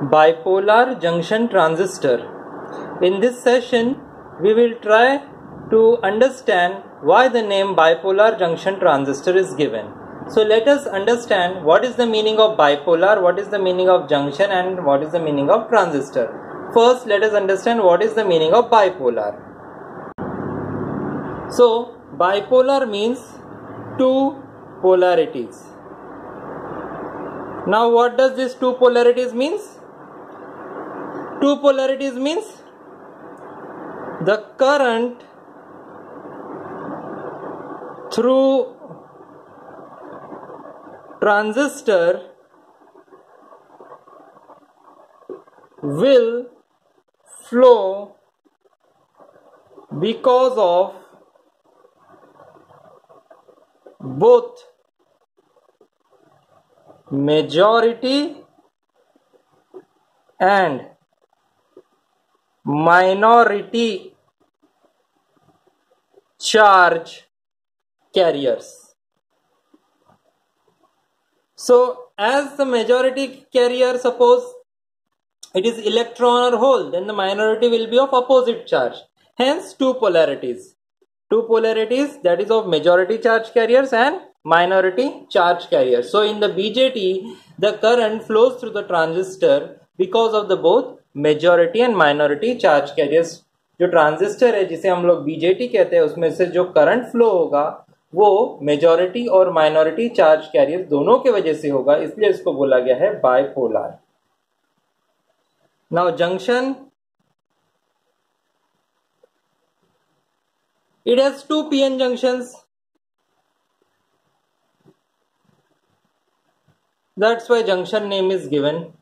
Bipolar junction transistor. In this session, we will try to understand why the name bipolar junction transistor is given. So let us understand what is the meaning of bipolar, what is the meaning of junction, and what is the meaning of transistor. First, let us understand what is the meaning of bipolar. So bipolar means two polarities. Now what does this two polarities means? Two polarities means the current through transistor will flow because of both majority and minority charge carriers. So as the majority carrier, suppose it is electron or hole, then the minority will be of opposite charge. Hence two polarities. Two polarities, that is of majority charge carriers and minority charge carriers. So in the BJT, the current flows through the transistor because of the both majority and minority charge carriers. जो transistor है जिसे हम लोग BJT कहते हैं, उसमें से जो करंट फ्लो होगा वो मेजॉरिटी और माइनॉरिटी चार्ज कैरियर दोनों के वजह से होगा, इसलिए इसको बोला गया है bipolar. Now junction, it has two PN junctions. That's why junction name is given.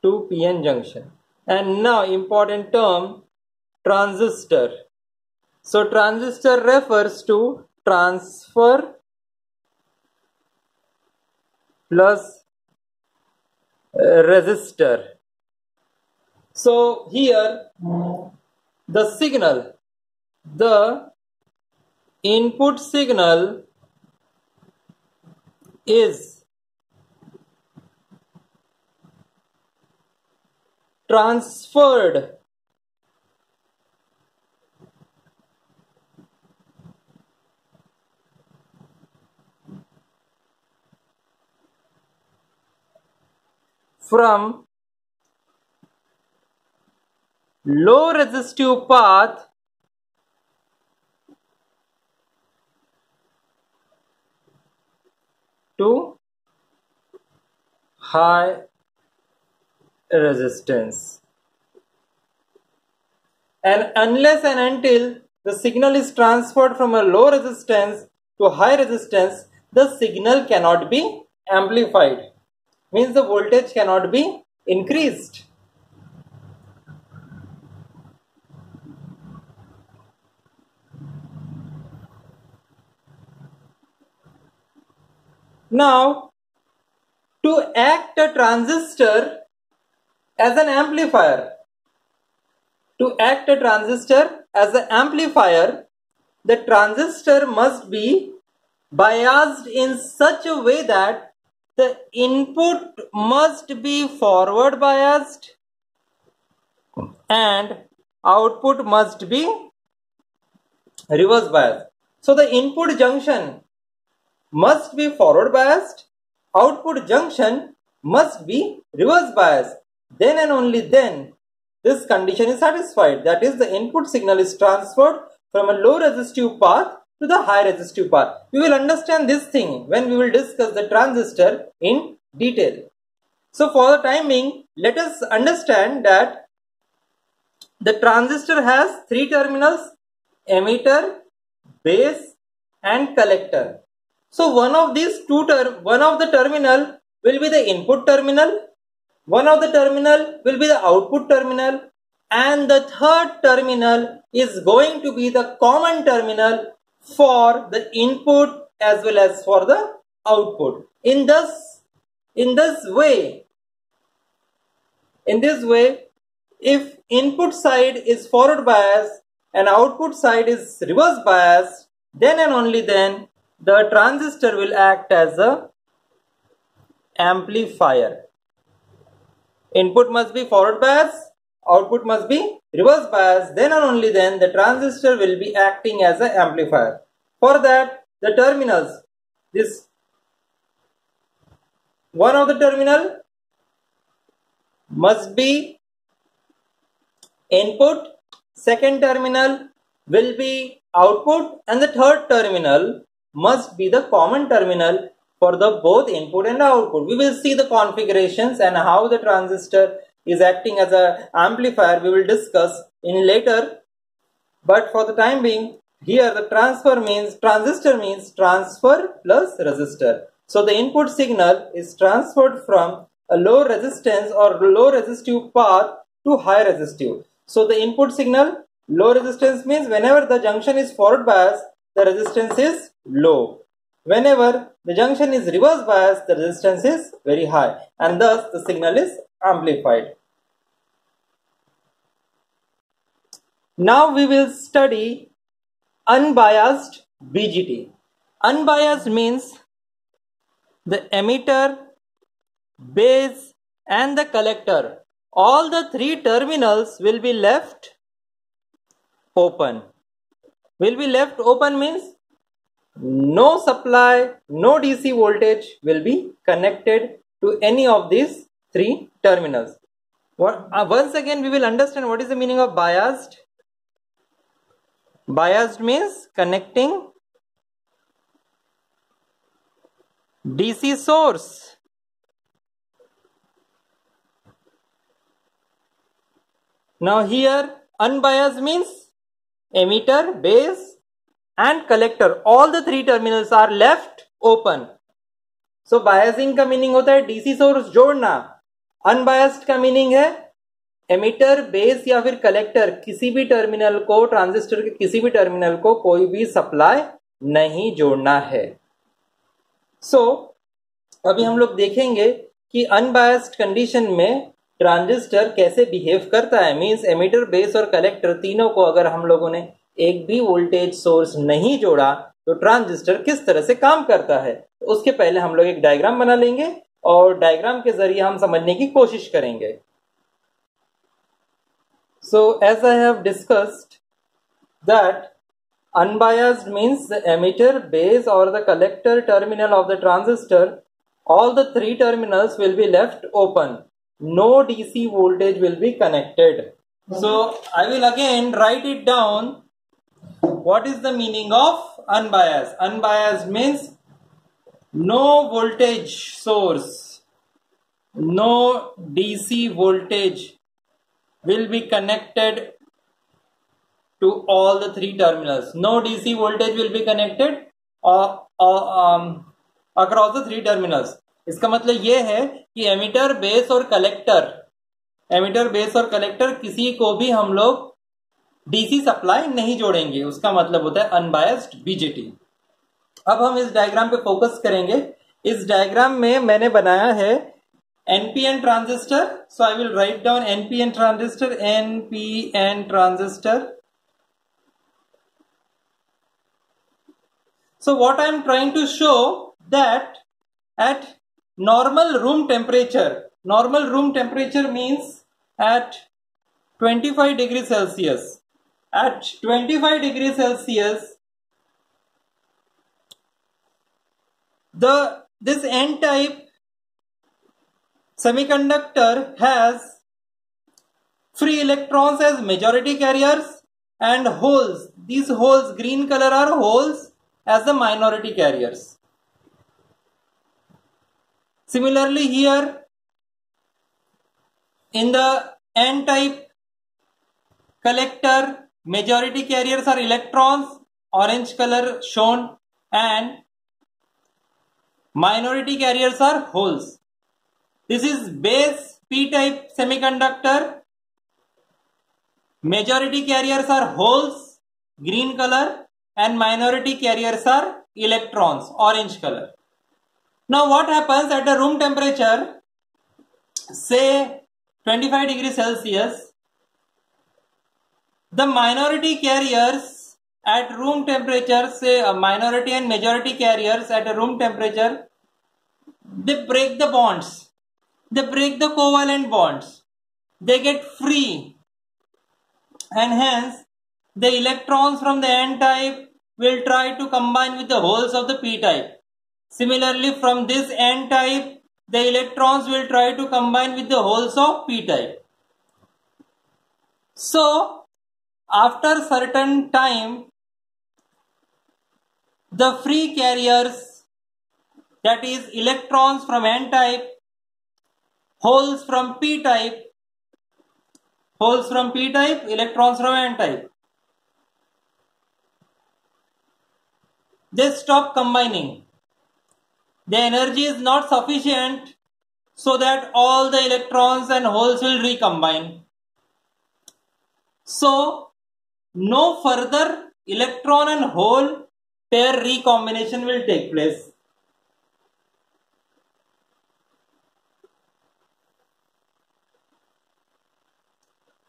Two PN junction. And now important term, transistor. So transistor refers to transfer plus resistor. So here the signal, the input signal is transferred from low resistive path to high resistance, and unless and until the signal is transferred from a low resistance to high resistance, the signal cannot be amplified, means the voltage cannot be increased. Now to act a transistor as an amplifier, to act a transistor as an amplifier, the transistor must be biased in such a way that the input must be forward biased and output must be reverse biased. So the input junction must be forward biased, output junction must be reverse biased. Then and only then this condition is satisfied. That is, the input signal is transferred from a low resistive path to the high resistive path. We will understand this thing when we will discuss the transistor in detail. So for the time being, let us understand that the transistor has three terminals: emitter, base and collector. So one of these one of the terminal will be the input terminal, one of the terminal will be the output terminal, and the third terminal is going to be the common terminal for the input as well as for the output. In this way, if input side is forward biased and output side is reverse biased, then and only then the transistor will act as a amplifier. Input must be forward bias, output must be reverse bias, then and only then the transistor will be acting as an amplifier. For that, the terminals, this one of the terminal must be input, second terminal will be output, and the third terminal must be the common terminal for the both input and output. We will see the configurations and how the transistor is acting as an amplifier. We will discuss in later, but for the time being, here the transistor means transfer plus resistor. So the input signal is transferred from a low resistance or low resistive path to high resistive. So the input signal low resistance means whenever the junction is forward bias, the resistance is low. Whenever the junction is reverse bias, the resistance is very high, and thus the signal is amplified. Now we will study unbiased BJT. Unbiased means the emitter, base and the collector, all the three terminals will be left open. Will be left open means no supply, no DC voltage will be connected to any of these three terminals. Once again we will understand what is the meaning of biased. Biased means connecting DC source now here unbiased means emitter, base and collector, all the three terminals are left open. So biasing का meaning होता है DC source जोड़ना, unbiased का meaning है emitter, base या फिर collector किसी भी टर्मिनल को, ट्रांजिस्टर के किसी भी टर्मिनल को कोई भी सप्लाई नहीं जोड़ना है. सो अभी हम लोग देखेंगे कि अनबायस्ड कंडीशन में ट्रांजिस्टर कैसे बिहेव करता है. मींस एमिटर, बेस और कलेक्टर तीनों को अगर हम लोगों ने एक भी वोल्टेज सोर्स नहीं जोड़ा तो ट्रांजिस्टर किस तरह से काम करता है. तो उसके पहले हम लोग एक डायग्राम बना लेंगे और डायग्राम के जरिए हम समझने की कोशिश करेंगे. So as I have discussed that unbiased means the emitter, base or the collector terminal of the transistor, all the three terminals will be left open. No DC voltage will be connected. So I will again write it down. What is the meaning of unbiased? Unbiased means no voltage source, no DC voltage will be connected to all the three terminals. No DC voltage will be connected across the three terminals. इसका मतलब ये है कि emitter, base और collector किसी को भी हम लोग डीसी सप्लाई नहीं जोड़ेंगे. उसका मतलब होता है अनबायस्ड बीजेटी. अब हम इस डायग्राम पे फोकस करेंगे. इस डायग्राम में मैंने बनाया है NPN transistor. So I will write down NPN transistor. So what I am trying to show that at normal room temperature means at 25 degrees Celsius. At 25 degrees Celsius, this N-type semiconductor has free electrons as majority carriers and holes. These holes, green color, are holes as the minority carriers. Similarly here in the N-type collector, majority carriers are electrons, orange color shown, and minority carriers are holes. This is base P-type semiconductor. Majority carriers are holes, green color, and minority carriers are electrons, orange color. Now what happens at the room temperature, say 25 degrees Celsius, the minority carriers at room temperature, say a minority and majority carriers at a room temperature, they break the bonds. they break the covalent bonds. They get free, and hence the electrons from the n-type will try to combine with the holes of the p-type. Similarly, from this n-type, the electrons will try to combine with the holes of p-type. So, after certain time, the free carriers, that is electrons from n-type, holes from p-type, electrons from n-type, they stop combining. The energy is not sufficient so that all the electrons and holes will recombine. So, no further electron and hole pair recombination will take place.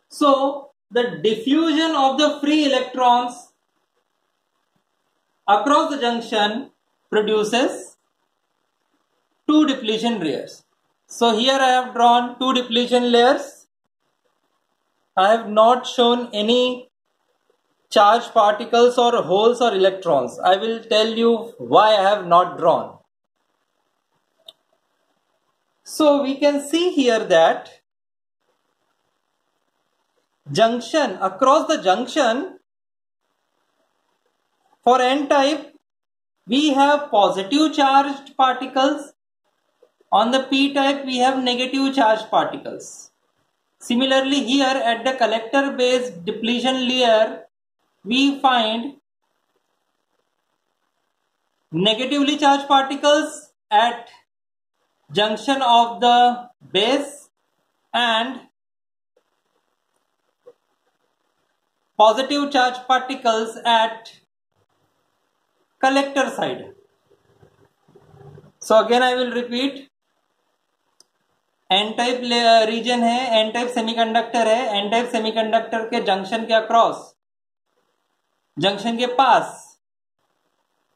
So, the diffusion of the free electrons across the junction produces two depletion layers. So, here I have drawn two depletion layers. I have not shown any charged particles or holes or electrons. I will tell you why I have not drawn. So we can see here that junction, across the junction for n-type we have positive charged particles. On the p-type we have negative charged particles. Similarly, here at the collector base depletion layer we find negatively charged particles at junction of the base and positive charged particles at collector side. So again I will repeat, n-type region है, n-type semiconductor है, n-type semiconductor के junction के across, junction के पास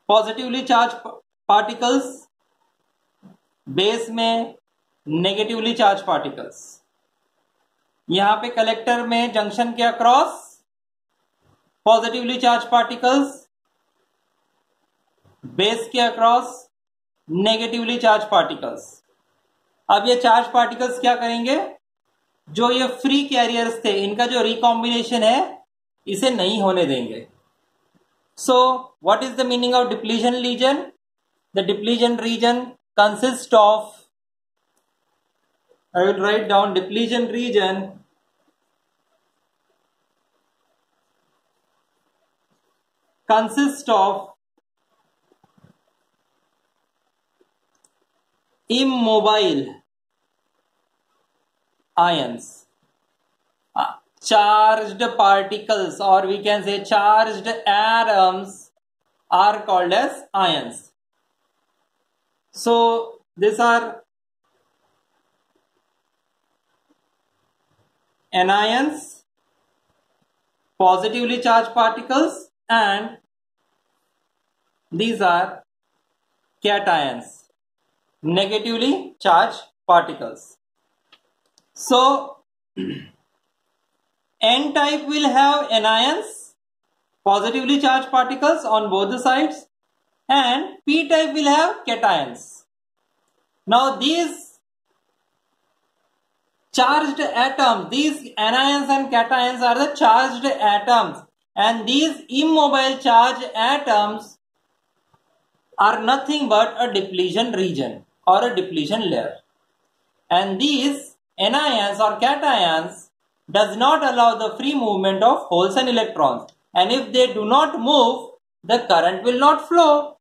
positively charge particles, base में negatively charge particles. यहां पे collector में junction के across positively charge particles, base के अक्रॉस नेगेटिवली चार्ज पार्टिकल्स. अब ये चार्ज पार्टिकल्स क्या करेंगे, जो ये फ्री कैरियर्स थे इनका जो रिकॉम्बिनेशन है इसे नहीं होने देंगे. So what is the meaning of depletion region? The depletion region consists of, I will write down, depletion region consists of immobile ions, charged particles, or we can say charged atoms are called as ions. So these are anions, positively charged particles, and these are cations, negatively charged particles. So n-type will have anions, positively charged particles on both the sides, and p-type will have cations. Now these charged atoms, these anions and cations are the charged atoms, and these immobile charged atoms are nothing but a depletion region or a depletion layer. And these anions or cations does not allow the free movement of holes and electrons, and if they do not move, the current will not flow.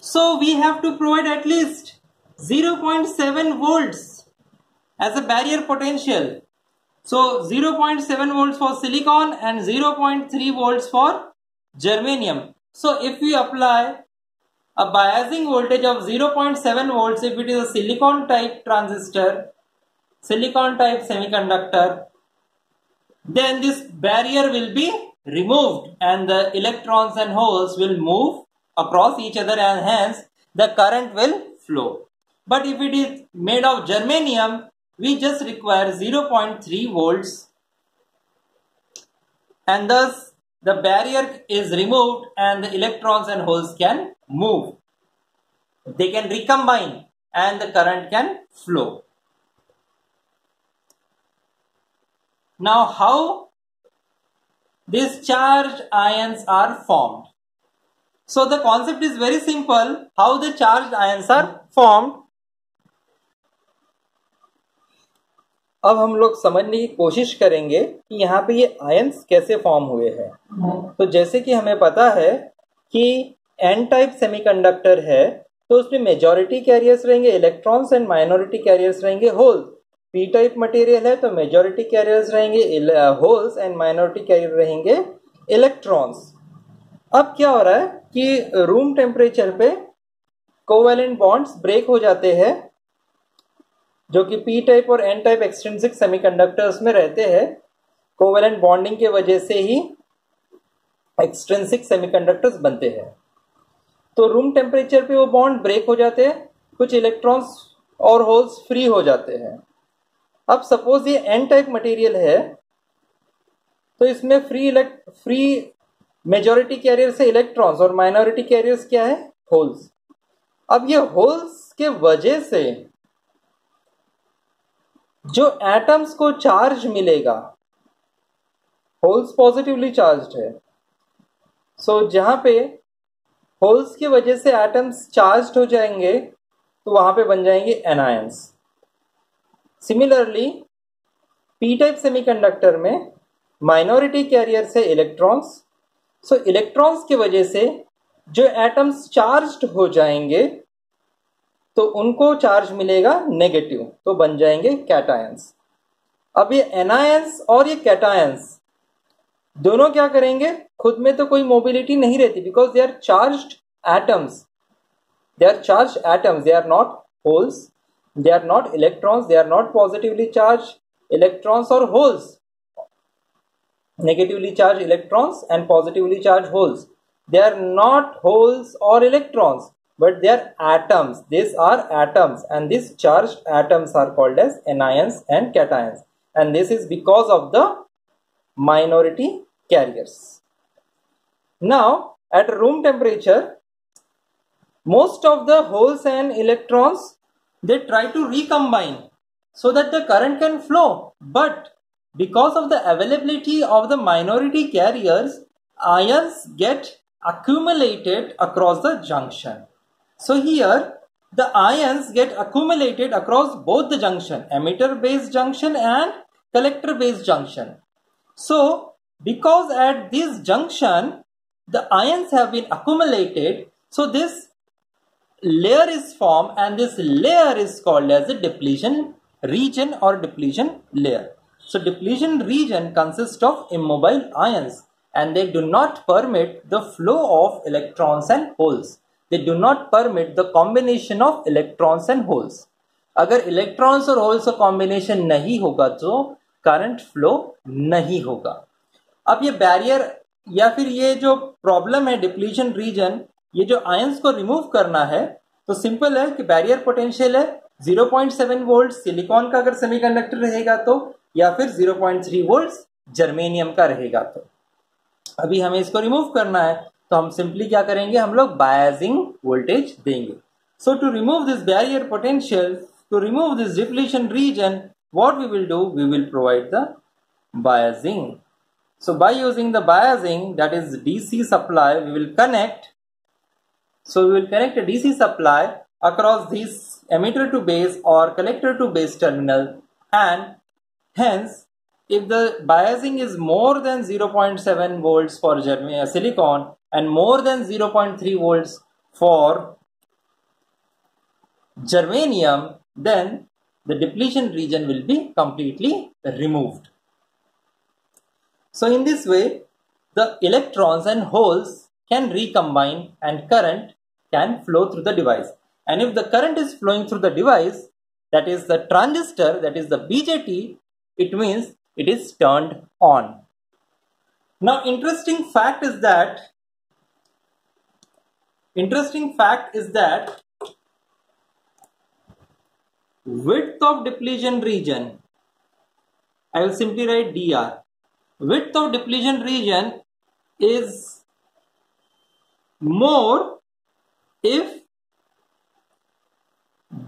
So we have to provide at least 0.7 volts as a barrier potential. So 0.7 volts for silicon and 0.3 volts for germanium. So if we apply a biasing voltage of 0.7 volts if it is a silicon type transistor, silicon type semiconductor, then this barrier will be removed and the electrons and holes will move across each other, and hence the current will flow. But if it is made of germanium, we just require 0.3 volts, and thus the barrier is removed and the electrons and holes can move. They can recombine and the current can flow. Now, how these charged ions are formed? So the concept is very simple. How the charged ions are formed? अब हम लोग समझने की कोशिश करेंगे कि यहाँ पे ये आयंस कैसे फॉर्म हुए हैं। तो जैसे कि हमें पता है कि एन टाइप सेमीकंडक्टर है, तो उसमें मेजॉरिटी कैरियर्स रहेंगे इलेक्ट्रॉन्स एंड माइनॉरिटी कैरियर्स रहेंगे होल्स। पी टाइप मटेरियल है तो मेजॉरिटी कैरियर्स रहेंगे होल्स एंड माइनॉरिटी कैरियर रहेंगे इलेक्ट्रॉन्स। अब क्या हो रहा है कि रूम टेम्परेचर पे कोवेलेंट बॉन्ड्स ब्रेक हो जाते हैं, जो कि पी टाइप और एन टाइप एक्सट्रिंसिक सेमीकंडक्टर्स में रहते हैं। कोवेलेंट बॉन्डिंग के वजह से ही एक्सट्रिंसिक सेमीकंडक्टर्स बनते हैं। तो रूम टेम्परेचर पे वो बॉन्ड ब्रेक हो जाते हैं, कुछ इलेक्ट्रॉन्स और होल्स फ्री हो जाते हैं। अब सपोज ये एन टाइप मटेरियल है, तो इसमें फ्री मेजॉरिटी कैरियर से इलेक्ट्रॉन्स और माइनॉरिटी कैरियर्स क्या है, होल्स। अब ये होल्स के वजह से जो एटम्स को चार्ज मिलेगा, होल्स पॉजिटिवली चार्ज्ड है, सो जहां पे होल्स की वजह से एटम्स चार्ज्ड हो जाएंगे तो वहां पे बन जाएंगे anions. Similarly P type semiconductor में माइनॉरिटी कैरियर से इलेक्ट्रॉन्स, सो इलेक्ट्रॉन्स की वजह से जो एटम्स चार्ज्ड हो जाएंगे तो उनको चार्ज मिलेगा नेगेटिव, तो बन जाएंगे कैटायंस। अब ये एनायंस और ये कैटायंस दोनों क्या करेंगे, खुद में तो कोई मोबिलिटी नहीं रहती, because they are charged atoms, they are charged atoms, they are not holes, they are not electrons, they are not positively charge electrons और holes, negatively charged electrons and positively charged holes. They are not holes or electrons, but they are atoms. These are atoms, and these charged atoms are called as anions and cations, and this is because of the minority carriers. Now at room temperature, most of the holes and electrons, they try to recombine so that the current can flow, but because of the availability of the minority carriers, ions get accumulated across the junction. So here the ions get accumulated across both the junction, emitter based junction and collector based junction. So because at this junction the ions have been accumulated, so this layer is formed, and this layer is called as the depletion region or depletion layer. So depletion region consists of immobile ions, and they do not permit the flow of electrons and holes. They do not permit the combination of electrons and holes. अगर electrons और holes का combination नहीं होगा तो current flow नहीं होगा। अब ये barrier या फिर ये जो problem है depletion region, ये जो ions को remove करना है, तो simple है कि barrier potential है 0.7 वोल्ट सिलिकॉन का अगर सेमीकंडक्टर रहेगा तो, या फिर 0.3 वोल्ट जर्मेनियम का रहेगा तो। अभी हमें इसको रिमूव करना है, तो हम सिंपली क्या करेंगे, हम लोग बायसिंग वोल्टेज देंगे। So to remove this barrier potential, to remove this depletion region, what we will do, we will provide the biasing. So by using the biasing, that is DC supply, we will connect, so we will connect a DC supply across this emitter to base or collector to base terminal, and hence if the biasing is more than 0.7 volts for silicon and more than 0.3 volts for germanium, then the depletion region will be completely removed. So in this way the electrons and holes can recombine and current can flow through the device. And if the current is flowing through the device, that is the transistor, that is the BJT, it means it is turned on. Now interesting fact is that width of depletion region, I will simply write dr. Width of depletion region is more if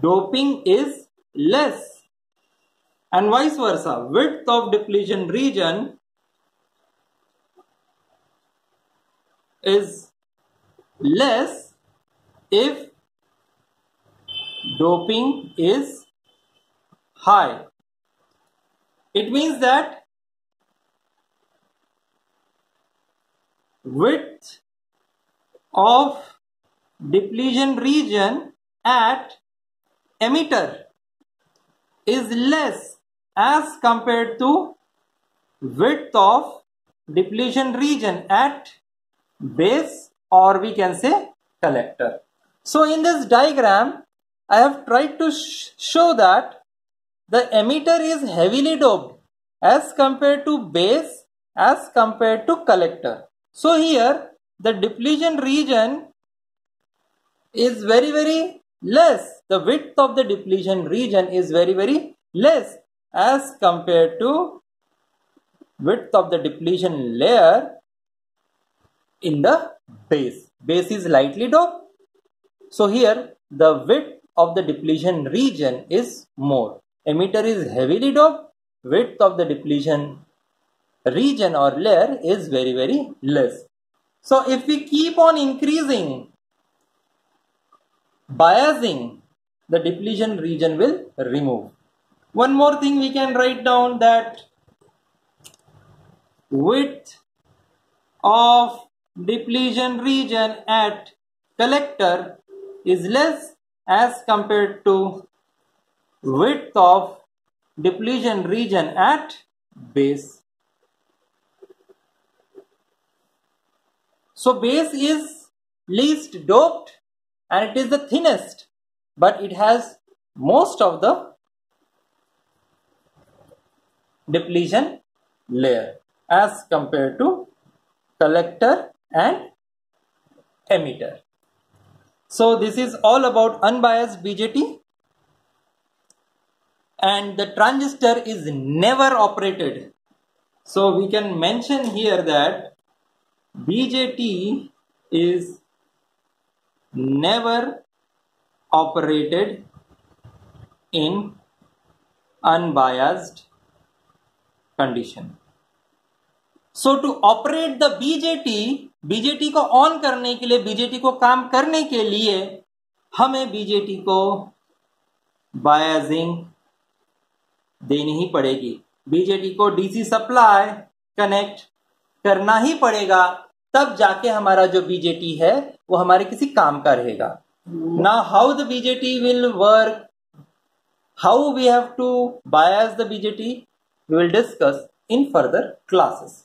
doping is less, and vice versa. Width of depletion region is less if doping is high. It means that width of depletion region at emitter is less as compared to width of depletion region at base, or we can say collector. So in this diagram, I have tried to show that the emitter is heavily doped as compared to base as compared to collector. So here the depletion region is very less. The width of the depletion region is very less as compared to width of the depletion layer in the base. Base is lightly doped. So here the width of the depletion region is more. Emitter is heavily doped. Width of the depletion region or layer is very less. So if we keep on increasing biasing, the depletion region will remove. One more thing we can write down, that width of depletion region at collector is less as compared to width of depletion region at base. So base is least doped and it is the thinnest, but it has most of the depletion layer as compared to collector and emitter. So this is all about unbiased BJT, and the transistor is never operated. So we can mention here that BJT is never operated in unbiased condition. So to operate the BJT को on करने के लिए, BJT को काम करने के लिए हमें BJT को बायसिंग देनी ही पड़ेगी. BJT को DC सप्लाई कनेक्ट करना ही पड़ेगा, तब जाके हमारा जो BJT है वो हमारे किसी काम का रहेगा. Now how the BJT will work, how we have to bias the BJT, we will discuss in further classes.